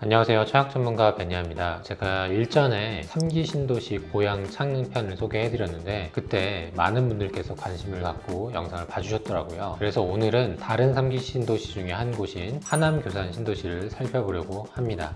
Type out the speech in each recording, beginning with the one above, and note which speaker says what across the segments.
Speaker 1: 안녕하세요. 청약 전문가 베니아입니다. 제가 일전에 3기 신도시 고양 창릉 편을 소개해드렸는데 그때 많은 분들께서 관심을 갖고 영상을 봐주셨더라고요. 그래서 오늘은 다른 3기 신도시 중에 한 곳인 하남 교산 신도시를 살펴보려고 합니다.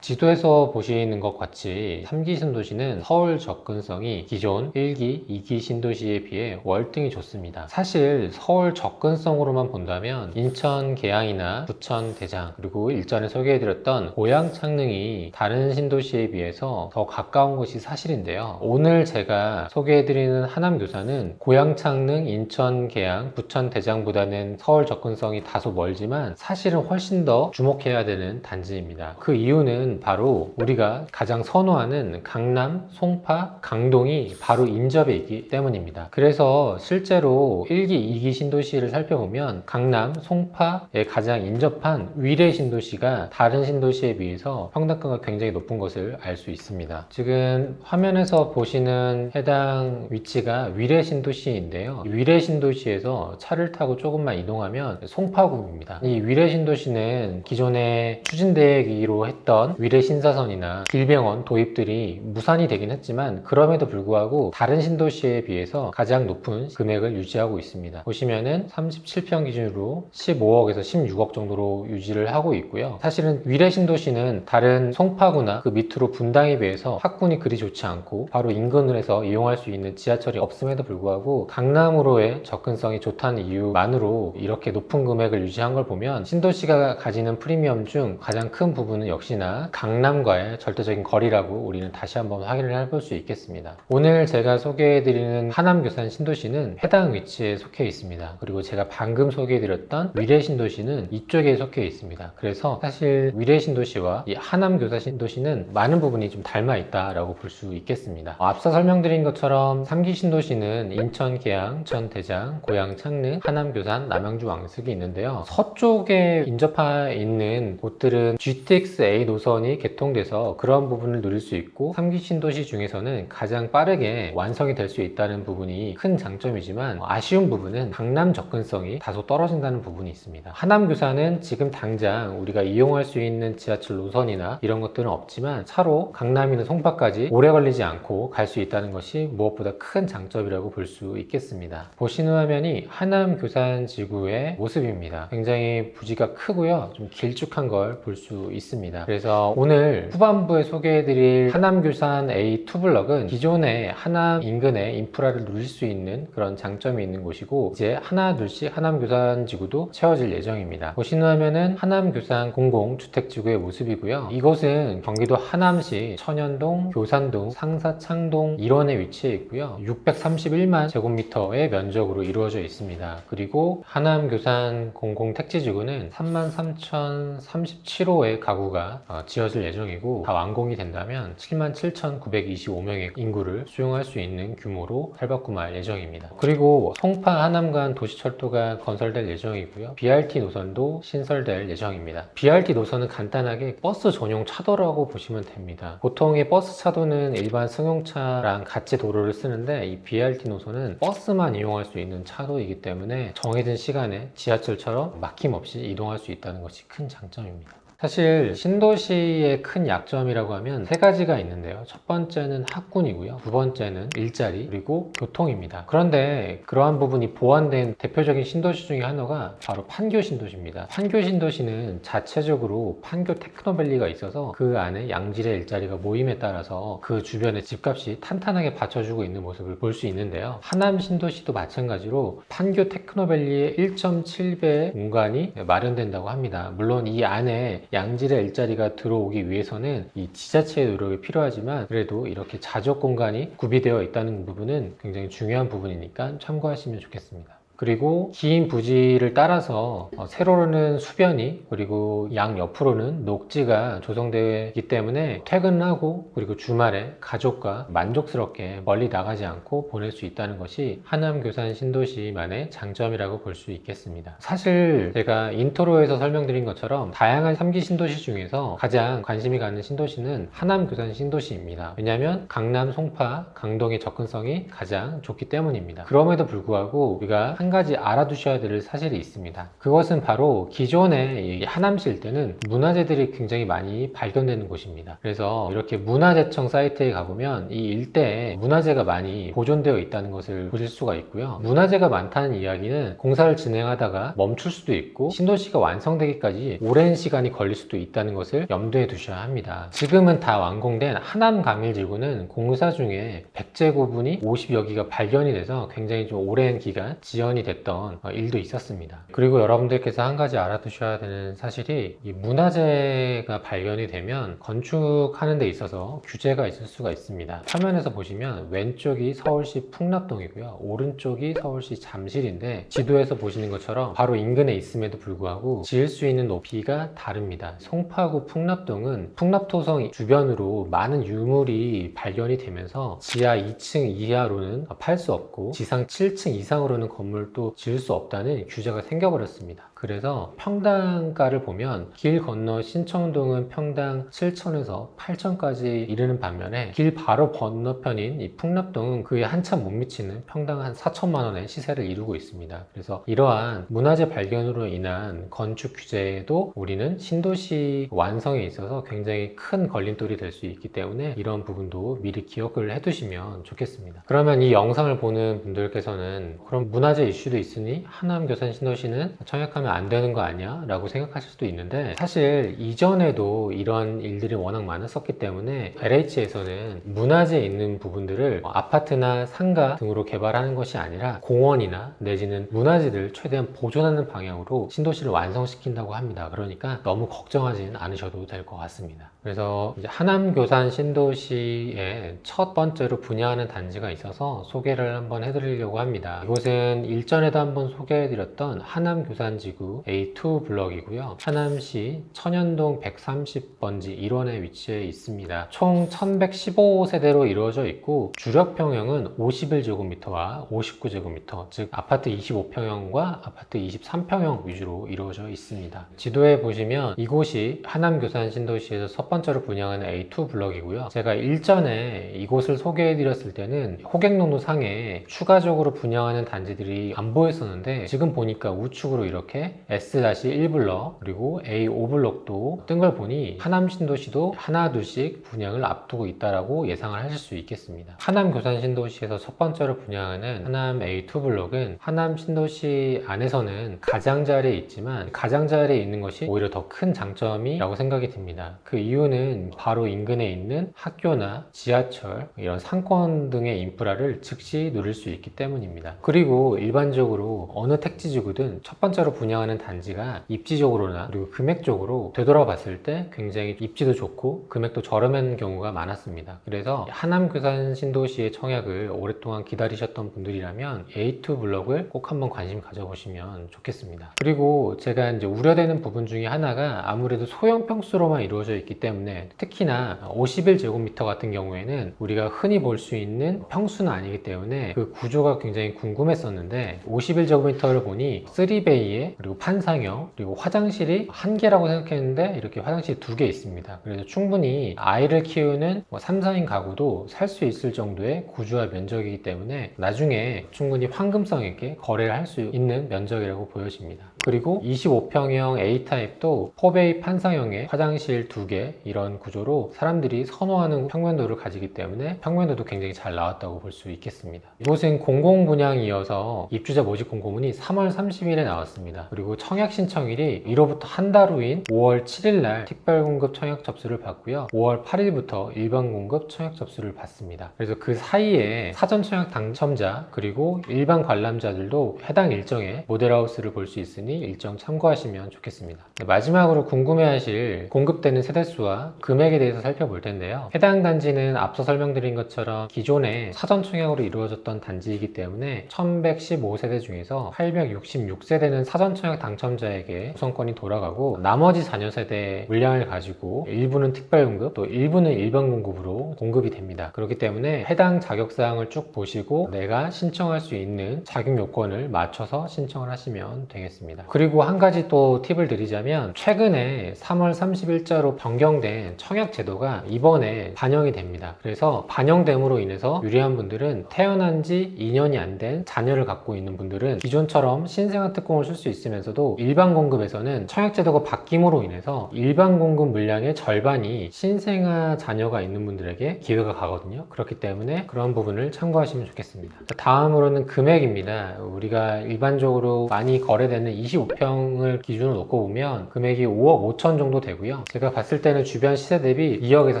Speaker 1: 지도에서 보시는 것 같이 3기 신도시는 서울 접근성이 기존 1기, 2기 신도시에 비해 월등히 좋습니다. 사실 서울 접근성으로만 본다면 인천 계양이나 부천 대장, 그리고 일전에 소개해드렸던 고양 창릉이 다른 신도시에 비해서 더 가까운 것이 사실인데요. 오늘 제가 소개해드리는 하남 교산은 고양 창릉, 인천 계양, 부천 대장보다는 서울 접근성이 다소 멀지만 사실은 훨씬 더 주목해야 되는 단지입니다. 그 이유는 바로 우리가 가장 선호하는 강남, 송파, 강동이 바로 인접해 있기 때문입니다. 그래서 실제로 1기, 2기 신도시를 살펴보면 강남, 송파에 가장 인접한 위례 신도시가 다른 신도시에 비해서 평당가가 굉장히 높은 것을 알 수 있습니다. 지금 화면에서 보시는 해당 위치가 위례 신도시인데요. 위례 신도시에서 차를 타고 조금만 이동하면 송파구입니다. 이 위례 신도시는 기존에 추진되기로 했던 위례 신사선이나 길병원 도입들이 무산이 되긴 했지만 그럼에도 불구하고 다른 신도시에 비해서 가장 높은 금액을 유지하고 있습니다. 보시면은 37평 기준으로 15억에서 16억 정도로 유지를 하고 있고요. 사실은 위례 신도시는 다른 송파구나 그 밑으로 분당에 비해서 학군이 그리 좋지 않고 바로 인근으로 해서 이용할 수 있는 지하철이 없음에도 불구하고 강남으로의 접근성이 좋다는 이유만으로 이렇게 높은 금액을 유지한 걸 보면 신도시가 가지는 프리미엄 중 가장 큰 부분은 역시나 강남과의 절대적인 거리라고 우리는 다시 한번 확인을 해볼 수 있겠습니다. 오늘 제가 소개해드리는 하남 교산 신도시는 해당 위치에 속해 있습니다. 그리고 제가 방금 소개해드렸던 위례 신도시는 이쪽에 속해 있습니다. 그래서 사실 위례 신도시와 이 하남 교산 신도시는 많은 부분이 좀 닮아 있다라고 볼 수 있겠습니다. 앞서 설명드린 것처럼 3기 신도시는 인천 계양, 전 대장, 고양 창릉, 하남 교산, 남양주 왕숙이 있는데요. 서쪽에 인접해 있는 곳들은 GTX-A 노선이 개통돼서 그런 부분을 누릴 수 있고 3기 신도시 중에서는 가장 빠르게 완성이 될 수 있다는 부분이 큰 장점이지만 아쉬운 부분은 강남 접근성이 다소 떨어진다는 부분이 있습니다. 하남 교산은 지금 당장 우리가 이용할 수 있는 지하철 노선이나 이런 것들은 없지만 차로 강남이나 송파까지 오래 걸리지 않고 갈 수 있다는 것이 무엇보다 큰 장점이라고 볼 수 있겠습니다. 보시는 화면이 하남 교산 지구의 모습입니다. 굉장히 부지가 크고요. 좀 길쭉한 걸 볼 수 있습니다. 그래서 오늘 후반부에 소개해드릴 하남 교산 A2 블럭은 기존의 하남 인근의 인프라를 누릴 수 있는 그런 장점이 있는 곳이고 이제 하나 둘씩 하남 교산 지구도 채워질 예정입니다. 보시는 화면은 하남 교산 공공주택지구의 모습이고요. 이곳은 경기도 하남시 천연동, 교산동, 상사창동 일원에 위치해 있고요. 631만 제곱미터의 면적으로 이루어져 있습니다. 그리고 하남 교산 공공택지지구는 33,037호의 가구가 지어질 예정이고 다 완공이 된다면 77,925명의 인구를 수용할 수 있는 규모로 탈바꿈할 예정입니다. 그리고 송파 하남 간 도시철도가 건설될 예정이고요. BRT 노선도 신설될 예정입니다. BRT 노선은 간단하게 버스 전용 차도라고 보시면 됩니다. 보통의 버스 차도는 일반 승용차랑 같이 도로를 쓰는데 이 BRT 노선은 버스만 이용할 수 있는 차도이기 때문에 정해진 시간에 지하철처럼 막힘없이 이동할 수 있다는 것이 큰 장점입니다. 사실 신도시의 큰 약점이라고 하면 세 가지가 있는데요. 첫 번째는 학군이고요. 두 번째는 일자리, 그리고 교통입니다. 그런데 그러한 부분이 보완된 대표적인 신도시 중에 하나가 바로 판교 신도시입니다. 판교 신도시는 자체적으로 판교 테크노밸리가 있어서 그 안에 양질의 일자리가 모임에 따라서 그 주변에 집값이 탄탄하게 받쳐주고 있는 모습을 볼 수 있는데요. 하남 신도시도 마찬가지로 판교 테크노밸리의 1.7배 공간이 마련된다고 합니다. 물론 이 안에 양질의 일자리가 들어오기 위해서는 이 지자체의 노력이 필요하지만 그래도 이렇게 자족 공간이 구비되어 있다는 부분은 굉장히 중요한 부분이니까 참고하시면 좋겠습니다. 그리고 긴 부지를 따라서 세로 오르는 수변이 그리고 양 옆으로는 녹지가 조성되기 때문에 퇴근하고 그리고 주말에 가족과 만족스럽게 멀리 나가지 않고 보낼 수 있다는 것이 하남 교산 신도시만의 장점이라고 볼 수 있겠습니다. 사실 제가 인트로에서 설명드린 것처럼 다양한 3기 신도시 중에서 가장 관심이 가는 신도시는 하남 교산 신도시입니다. 왜냐하면 강남, 송파, 강동의 접근성이 가장 좋기 때문입니다. 그럼에도 불구하고 우리가 한 가지 알아두셔야 될 사실이 있습니다. 그것은 바로 기존에 이 하남시 일대는 문화재들이 굉장히 많이 발견되는 곳입니다. 그래서 이렇게 문화재청 사이트에 가보면 이 일대에 문화재가 많이 보존되어 있다는 것을 보실 수가 있고요. 문화재가 많다는 이야기는 공사를 진행하다가 멈출 수도 있고 신도시가 완성되기까지 오랜 시간이 걸릴 수도 있다는 것을 염두에 두셔야 합니다. 지금은 다 완공된 하남 강일지구는 공사 중에 백제구분이 50여 기가 발견이 돼서 굉장히 좀 오랜 기간 지연이 됐던 일도 있었습니다. 그리고 여러분들께서 한 가지 알아두셔야 되는 사실이 이 문화재가 발견이 되면 건축하는 데 있어서 규제가 있을 수가 있습니다. 화면에서 보시면 왼쪽이 서울시 풍납동이고요, 오른쪽이 서울시 잠실인데 지도에서 보시는 것처럼 바로 인근에 있음에도 불구하고 지을 수 있는 높이가 다릅니다. 송파구 풍납동은 풍납토성 주변으로 많은 유물이 발견이 되면서 지하 2층 이하로는 팔 수 없고 지상 7층 이상으로는 건물도 지을 수 없다는 규제가 생겨버렸습니다. 그래서 평당가를 보면 길 건너 신청동은 평당 7천에서 8천까지 이르는 반면에 길 바로 건너편인 이 풍납동은 그에 한참 못 미치는 평당 한 4천만 원의 시세를 이루고 있습니다. 그래서 이러한 문화재 발견으로 인한 건축 규제에도 우리는 신도시 완성에 있어서 굉장히 큰 걸림돌이 될 수 있기 때문에 이런 부분도 미리 기억을 해두시면 좋겠습니다. 그러면 이 영상을 보는 분들께서는 그럼 문화재 이슈도 있으니 하남 교산 신도시는 청약하면 안 되는 거 아니야? 라고 생각하실 수도 있는데 사실 이전에도 이런 일들이 워낙 많았었기 때문에 LH에서는 문화재에 있는 부분들을 아파트나 상가 등으로 개발하는 것이 아니라 공원이나 내지는 문화재들 최대한 보존하는 방향으로 신도시를 완성시킨다고 합니다. 그러니까 너무 걱정하지는 않으셔도 될 것 같습니다. 그래서 이제 하남 교산 신도시에 첫 번째로 분양하는 단지가 있어서 소개를 한번 해드리려고 합니다. 이곳은 일전에도 한번 소개해드렸던 하남 교산지구 A2 블럭이고요. 하남시 천연동 130번지 1원에 위치해 있습니다. 총 1115세대로 이루어져 있고 주력 평형은 51제곱미터와 59제곱미터, 즉 아파트 25평형과 아파트 23평형 위주로 이루어져 있습니다. 지도에 보시면 이곳이 하남 교산 신도시에서 첫 번째로 분양하는 A2 블럭이고요. 제가 일전에 이곳을 소개해드렸을 때는 호객농로 상에 추가적으로 분양하는 단지들이 안 보였었는데 지금 보니까 우측으로 이렇게 S-1블럭 그리고 A5블럭도 뜬 걸 보니 하남 신도시도 하나 둘씩 분양을 앞두고 있다라고 예상을 하실 수 있겠습니다. 하남 교산 신도시에서 첫 번째로 분양하는 하남 A2블럭은 하남 신도시 안에서는 가장자리에 있지만 가장자리에 있는 것이 오히려 더 큰 장점이라고 생각이 듭니다. 그 이유는 바로 인근에 있는 학교나 지하철 이런 상권 등의 인프라를 즉시 누릴 수 있기 때문입니다. 그리고 일반적으로 어느 택지지구든 첫 번째로 분양하는 단지가 입지적으로나 그리고 금액적으로 되돌아봤을 때 굉장히 입지도 좋고 금액도 저렴한 경우가 많았습니다. 그래서 하남 교산 신도시의 청약을 오랫동안 기다리셨던 분들이라면 A2 블럭을 꼭 한번 관심 가져보시면 좋겠습니다. 그리고 제가 이제 우려되는 부분 중에 하나가 아무래도 소형 평수로만 이루어져 있기 때문에 특히나 51제곱미터 같은 경우에는 우리가 흔히 볼 수 있는 평수는 아니기 때문에 그 구조가 굉장히 궁금했었는데 51제곱미터를 보니 3베이에 그리고 판상형 그리고 화장실이 한 개라고 생각했는데 이렇게 화장실이 2개 있습니다. 그래서 충분히 아이를 키우는 3, 4인 가구도 살 수 있을 정도의 구조와 면적이기 때문에 나중에 충분히 황금성 있게 거래를 할 수 있는 면적이라고 보여집니다. 그리고 25평형 A타입도 4베이 판상형의 화장실 2개 이런 구조로 사람들이 선호하는 평면도를 가지기 때문에 평면도도 굉장히 잘 나왔다고 볼 수 있겠습니다. 이곳은 공공분양이어서 입주자 모집 공고문이 3월 30일에 나왔습니다. 그리고 청약 신청일이 이로부터 한 달 후인 5월 7일날 특별공급 청약 접수를 받고요. 5월 8일부터 일반 공급 청약 접수를 받습니다. 그래서 그 사이에 사전 청약 당첨자 그리고 일반 관람자들도 해당 일정에 모델하우스를 볼 수 있으니 일정 참고하시면 좋겠습니다. 마지막으로 궁금해하실 공급되는 세대수와 금액에 대해서 살펴볼 텐데요. 해당 단지는 앞서 설명드린 것처럼 기존에 사전 청약으로 이루어졌던 단지이기 때문에 1115세대 중에서 866세대는 사전 청약 당첨자에게 우선권이 돌아가고 나머지 4년세대 물량을 가지고 일부는 특별공급 또 일부는 일반 공급으로 공급이 됩니다. 그렇기 때문에 해당 자격사항을 쭉 보시고 내가 신청할 수 있는 자격 요건을 맞춰서 신청을 하시면 되겠습니다. 있습니다. 그리고 한 가지 또 팁을 드리자면 최근에 3월 30일자로 변경된 청약 제도가 이번에 반영이 됩니다. 그래서 반영됨으로 인해서 유리한 분들은 태어난 지 2년이 안 된 자녀를 갖고 있는 분들은 기존처럼 신생아 특공을 쓸 수 있으면서도 일반 공급에서는 청약 제도가 바뀜으로 인해서 일반 공급 물량의 절반이 신생아 자녀가 있는 분들에게 기회가 가거든요. 그렇기 때문에 그런 부분을 참고하시면 좋겠습니다. 다음으로는 금액입니다. 우리가 일반적으로 많이 거래되는 25평을 기준으로 놓고 보면 금액이 5억 5천 정도 되고요. 제가 봤을 때는 주변 시세 대비 2억에서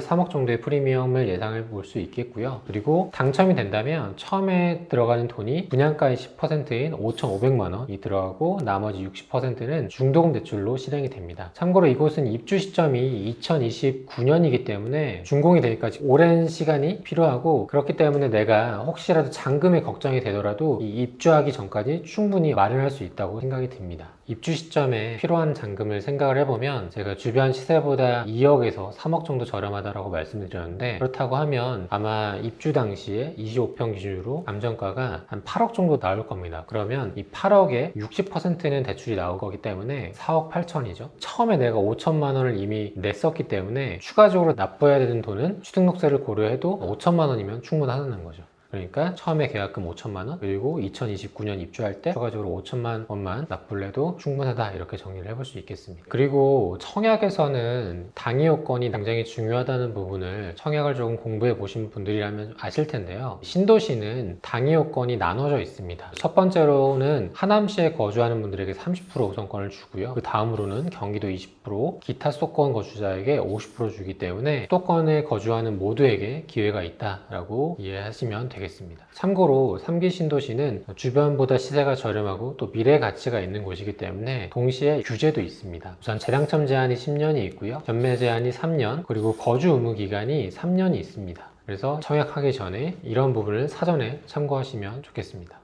Speaker 1: 3억 정도의 프리미엄을 예상해 볼 수 있겠고요. 그리고 당첨이 된다면 처음에 들어가는 돈이 분양가의 10%인 5,500만 원이 들어가고 나머지 60%는 중도금 대출로 실행이 됩니다. 참고로 이곳은 입주 시점이 2029년이기 때문에 준공이 되기까지 오랜 시간이 필요하고, 그렇기 때문에 내가 혹시라도 잔금이 걱정이 되더라도 이 입주하기 전까지 충분히 마련할 수 있다고 생각이 듭니다. 입주 시점에 필요한 잔금을 생각을 해보면 제가 주변 시세보다 2억에서 3억 정도 저렴하다고 말씀드렸는데, 그렇다고 하면 아마 입주 당시에 25평 기준으로 감정가가 한 8억 정도 나올 겁니다. 그러면 이 8억에 60%는 대출이 나올 거기 때문에 4억 8천이죠. 처음에 내가 5천만 원을 이미 냈었기 때문에 추가적으로 납부해야 되는 돈은 취등록세를 고려해도 5천만 원이면 충분하다는 거죠. 그러니까 처음에 계약금 5천만 원, 그리고 2029년 입주할 때 추가적으로 5천만 원만 납부를 해도 충분하다, 이렇게 정리를 해볼 수 있겠습니다. 그리고 청약에서는 당위 요건이 굉장히 중요하다는 부분을 청약을 조금 공부해 보신 분들이라면 아실 텐데요. 신도시는 당위 요건이 나눠져 있습니다. 첫 번째로는 하남시에 거주하는 분들에게 30% 우선권을 주고요. 그 다음으로는 경기도 20%, 기타 수도권 거주자에게 50% 주기 때문에 수도권에 거주하는 모두에게 기회가 있다라고 이해하시면 되겠습니다. 참고로 3기 신도시는 주변보다 시세가 저렴하고 또 미래 가치가 있는 곳이기 때문에 동시에 규제도 있습니다. 우선 재당첨 제한이 10년이 있고요. 전매 제한이 3년, 그리고 거주 의무 기간이 3년이 있습니다. 그래서 청약하기 전에 이런 부분을 사전에 참고하시면 좋겠습니다.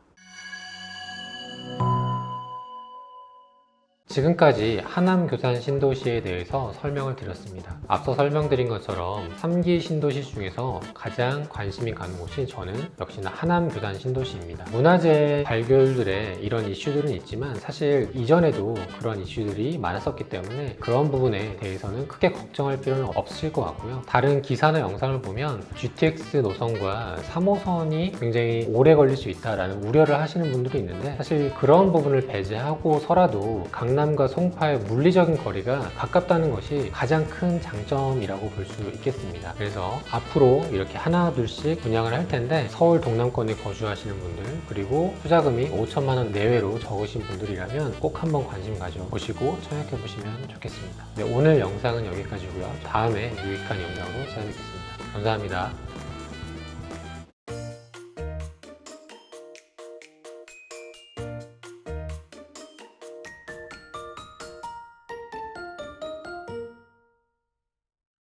Speaker 1: 지금까지 하남 교산 신도시에 대해서 설명을 드렸습니다. 앞서 설명드린 것처럼 3기 신도시 중에서 가장 관심이 가는 곳이 저는 역시나 하남 교산 신도시입니다. 문화재 발굴들의 이런 이슈들은 있지만 사실 이전에도 그런 이슈들이 많았었기 때문에 그런 부분에 대해서는 크게 걱정할 필요는 없을 것 같고요. 다른 기사나 영상을 보면 GTX 노선과 3호선이 굉장히 오래 걸릴 수 있다라는 우려를 하시는 분들이 있는데, 사실 그런 부분을 배제하고서라도 강남과 송파의 물리적인 거리가 가깝다는 것이 가장 큰 장점이라고 볼 수 있겠습니다. 그래서 앞으로 이렇게 하나 둘씩 분양을 할 텐데 서울 동남권에 거주하시는 분들, 그리고 투자금이 5천만 원 내외로 적으신 분들이라면 꼭 한번 관심 가져보시고 청약해 보시면 좋겠습니다. 네, 오늘 영상은 여기까지고요. 다음에 유익한 영상으로 찾아뵙겠습니다. 감사합니다.